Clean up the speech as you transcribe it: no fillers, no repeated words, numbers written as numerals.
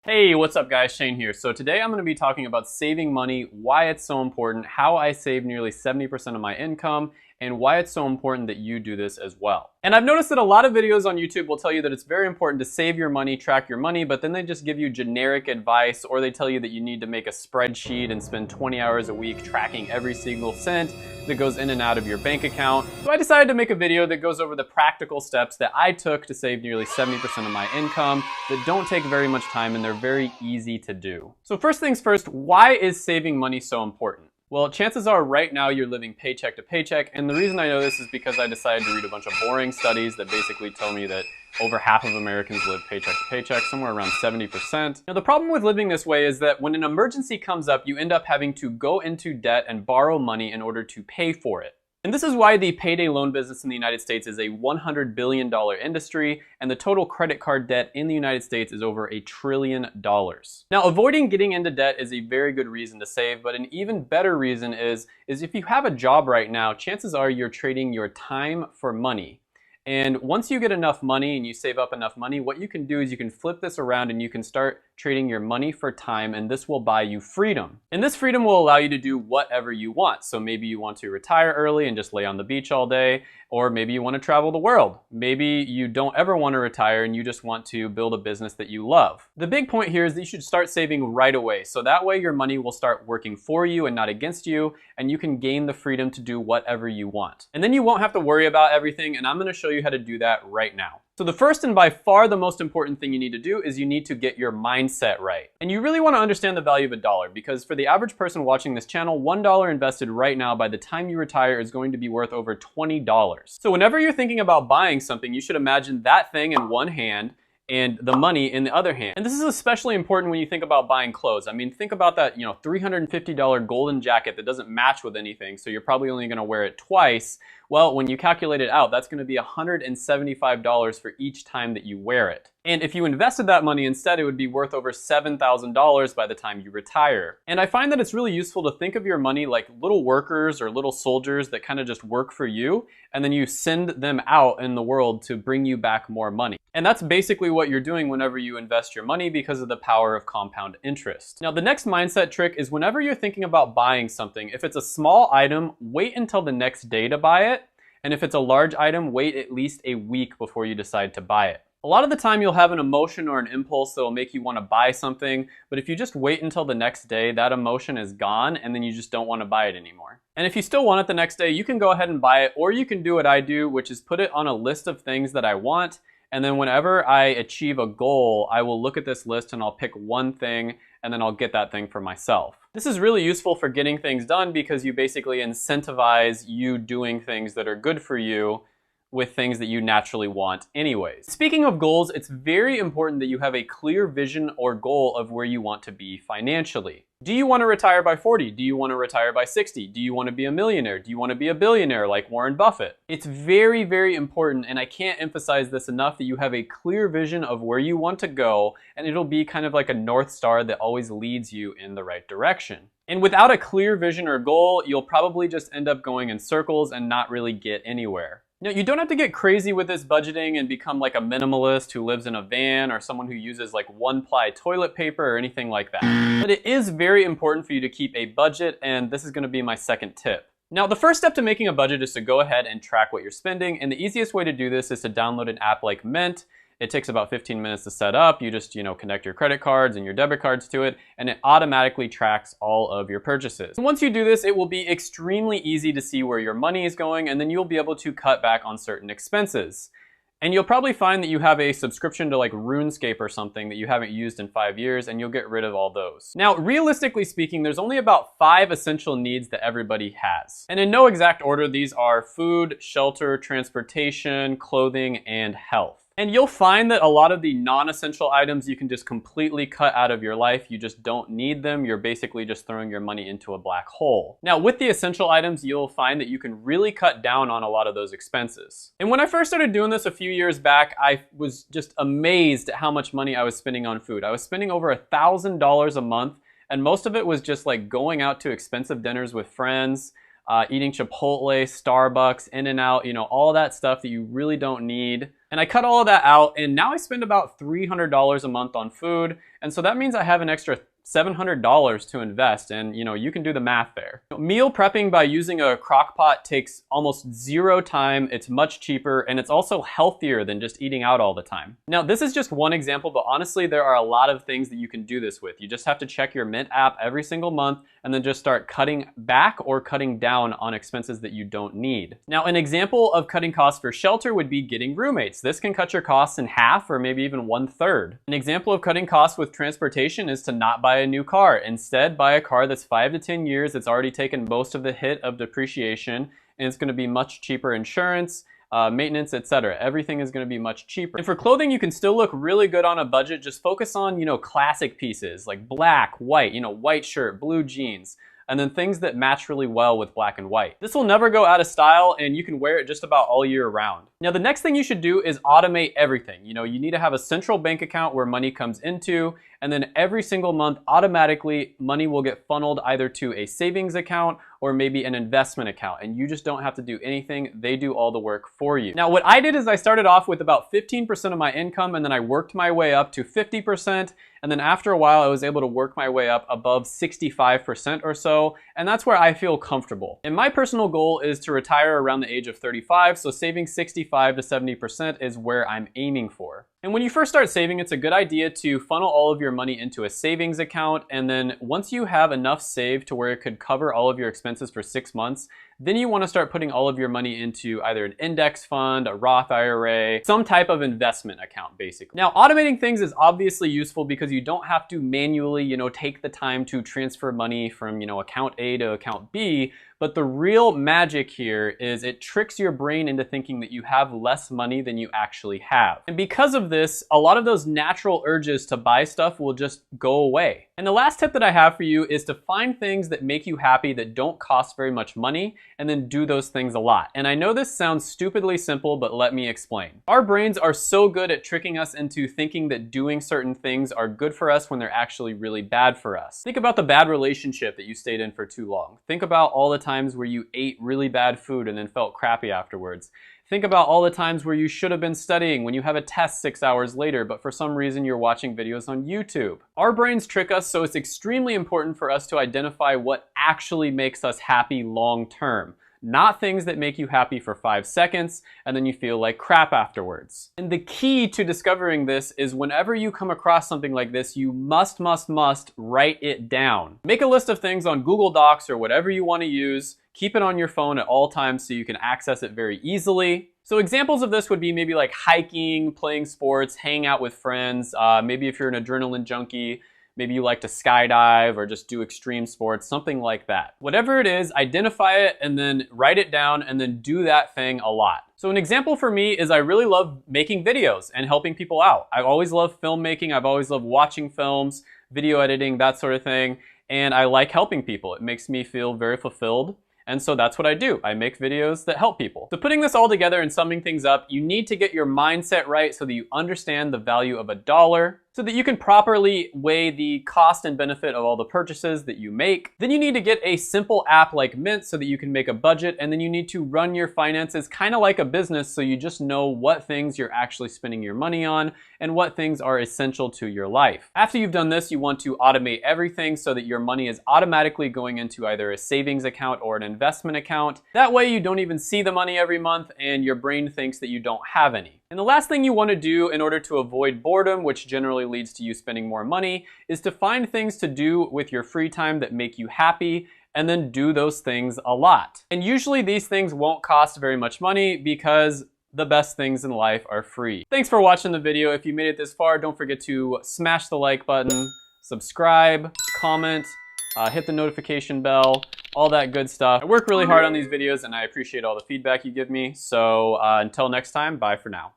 Hey, what's up guys? Shane here. So today I'm going to be talking about saving money, why it's so important, how I save nearly 70% of my income, and why it's so important that you do this as well. And I've noticed that a lot of videos on YouTube will tell you that it's very important to save your money, track your money, but then they just give you generic advice, or they tell you that you need to make a spreadsheet and spend 20 hours a week tracking every single cent that goes in and out of your bank account. So I decided to make a video that goes over the practical steps that I took to save nearly 70% of my income that don't take very much time and they're very easy to do. So first things first, why is saving money so important? Well, chances are right now you're living paycheck to paycheck, and the reason I know this is because I decided to read a bunch of boring studies that basically tell me that over half of Americans live paycheck to paycheck, somewhere around 70%. Now, the problem with living this way is that when an emergency comes up, you end up having to go into debt and borrow money in order to pay for it. And this is why the payday loan business in the United States is a $100 billion industry, and the total credit card debt in the United States is over $1 trillion. Now, avoiding getting into debt is a very good reason to save, but an even better reason is if you have a job right now, chances are you're trading your time for money. And once you get enough money and you save up enough money, what you can do is you can flip this around and you can start trading your money for time, and this will buy you freedom. And this freedom will allow you to do whatever you want. So maybe you want to retire early and just lay on the beach all day, or maybe you want to travel the world. Maybe you don't ever want to retire and you just want to build a business that you love. The big point here is that you should start saving right away. So that way your money will start working for you and not against you, and you can gain the freedom to do whatever you want. And then you won't have to worry about everything, and I'm going to show you how to do that right now. So the first and by far the most important thing you need to do is you need to get your mindset right. And you really want to understand the value of a dollar, because for the average person watching this channel, $1 invested right now by the time you retire is going to be worth over $20. So whenever you're thinking about buying something, you should imagine that thing in one hand and the money in the other hand. And this is especially important when you think about buying clothes. I mean, think about that, $350 golden jacket that doesn't match with anything, so you're probably only gonna wear it twice. Well, when you calculate it out, that's gonna be $175 for each time that you wear it. And if you invested that money instead, it would be worth over $7,000 by the time you retire. And I find that it's really useful to think of your money like little workers or little soldiers that kind of just work for you, and then you send them out in the world to bring you back more money. And that's basically what you're doing whenever you invest your money, because of the power of compound interest. Now, the next mindset trick is whenever you're thinking about buying something, if it's a small item, wait until the next day to buy it. And if it's a large item, wait at least a week before you decide to buy it. A lot of the time you'll have an emotion or an impulse that will make you want to buy something, but if you just wait until the next day, that emotion is gone and then you just don't want to buy it anymore. And if you still want it the next day, you can go ahead and buy it, or you can do what I do, which is put it on a list of things that I want. And then whenever I achieve a goal, I will look at this list and I'll pick one thing and then I'll get that thing for myself. This is really useful for getting things done because you basically incentivize you doing things that are good for you with things that you naturally want anyways. Speaking of goals, it's very important that you have a clear vision or goal of where you want to be financially. Do you want to retire by 40? Do you want to retire by 60? Do you want to be a millionaire? Do you want to be a billionaire like Warren Buffett? It's very, very important, and I can't emphasize this enough, that you have a clear vision of where you want to go, and it'll be kind of like a North Star that always leads you in the right direction. And without a clear vision or goal, you'll probably just end up going in circles and not really get anywhere. Now, you don't have to get crazy with this budgeting and become like a minimalist who lives in a van or someone who uses like one-ply toilet paper or anything like that. But it is very important for you to keep a budget, and this is going to be my second tip. Now, the first step to making a budget is to go ahead and track what you're spending, and the easiest way to do this is to download an app like Mint. It takes about 15 minutes to set up. You just, connect your credit cards and your debit cards to it, and it automatically tracks all of your purchases. And once you do this, it will be extremely easy to see where your money is going, and then you'll be able to cut back on certain expenses. And you'll probably find that you have a subscription to like RuneScape or something that you haven't used in 5 years, and you'll get rid of all those. Now, realistically speaking, there's only about 5 essential needs that everybody has. And in no exact order, these are food, shelter, transportation, clothing, and health. And you'll find that a lot of the non-essential items you can just completely cut out of your life. You just don't need them. You're basically just throwing your money into a black hole. Now, with the essential items, you'll find that you can really cut down on a lot of those expenses. And when I first started doing this a few years back, I was just amazed at how much money I was spending on food. I was spending over $1,000 a month, and most of it was just like going out to expensive dinners with friends, eating Chipotle, Starbucks, In-N-Out, all that stuff that you really don't need. And And I cut all of that out, and now I spend about $300 a month on food. And so that means I have an extra $700 to invest, and you can do the math there. Meal prepping by using a crock pot takes almost zero time, it's much cheaper, and it's also healthier than just eating out all the time. Now, this is just one example, but honestly, there are a lot of things that you can do this with. You just have to check your Mint app every single month and then just start cutting back or cutting down on expenses that you don't need. Now, an example of cutting costs for shelter would be getting roommates. This can cut your costs in half or maybe even 1/3. An example of cutting costs with transportation is to not buy a new car. Instead, buy a car that's 5 to 10 years. It's already taken most of the hit of depreciation, and it's going to be much cheaper insurance, maintenance, etc. Everything is going to be much cheaper. And for clothing, you can still look really good on a budget. Just focus on, classic pieces like black, white, white shirt, blue jeans, and then things that match really well with black and white. This will never go out of style, and you can wear it just about all year round. Now, the next thing you should do is automate everything. You need to have a central bank account where money comes into, and then every single month, automatically, money will get funneled either to a savings account or maybe an investment account, and you just don't have to do anything. They do all the work for you. Now, what I did is I started off with about 15% of my income, and then I worked my way up to 50%, and then after a while, I was able to work my way up above 65% or so, and that's where I feel comfortable. And my personal goal is to retire around the age of 35, so saving 65 to 70% is where I'm aiming for. And when you first start saving, it's a good idea to funnel all of your money into a savings account, and then once you have enough saved to where it could cover all of your expenses for 6 months, then you want to start putting all of your money into either an index fund, a Roth IRA, some type of investment account, basically. Now, automating things is obviously useful because you don't have to manually, take the time to transfer money from, account A to account B. But the real magic here is it tricks your brain into thinking that you have less money than you actually have. And because of this, a lot of those natural urges to buy stuff will just go away. And the last tip that I have for you is to find things that make you happy that don't cost very much money, and then do those things a lot. And I know this sounds stupidly simple, but let me explain. Our brains are so good at tricking us into thinking that doing certain things are good for us when they're actually really bad for us. Think about the bad relationship that you stayed in for too long. Think about all the times where you ate really bad food and then felt crappy afterwards. Think about all the times where you should have been studying when you have a test 6 hours later, but for some reason you're watching videos on YouTube. Our brains trick us, so it's extremely important for us to identify what actually makes us happy long term. Not things that make you happy for 5 seconds and then you feel like crap afterwards. And the key to discovering this is whenever you come across something like this, you must write it down. Make a list of things on Google Docs or whatever you want to use. Keep it on your phone at all times so you can access it very easily. So examples of this would be maybe like hiking, playing sports, hanging out with friends. Maybe if you're an adrenaline junkie, maybe you like to skydive or just do extreme sports, something like that. Whatever it is, identify it and then write it down and then do that thing a lot. So an example for me is I really love making videos and helping people out. I've always loved filmmaking. I've always loved watching films, video editing, that sort of thing. And I like helping people. It makes me feel very fulfilled. And so that's what I do. I make videos that help people. So putting this all together and summing things up, you need to get your mindset right so that you understand the value of a dollar, so that you can properly weigh the cost and benefit of all the purchases that you make. Then you need to get a simple app like Mint so that you can make a budget, and then you need to run your finances kind of like a business so you just know what things you're actually spending your money on and what things are essential to your life. After you've done this, you want to automate everything so that your money is automatically going into either a savings account or an investment account. That way you don't even see the money every month and your brain thinks that you don't have any. And the last thing you want to do in order to avoid boredom, which generally leads to you spending more money, is to find things to do with your free time that make you happy and then do those things a lot. And usually these things won't cost very much money because the best things in life are free. Thanks for watching the video. If you made it this far, don't forget to smash the like button, subscribe, comment, hit the notification bell, all that good stuff. I work really hard on these videos and I appreciate all the feedback you give me. So until next time, bye for now.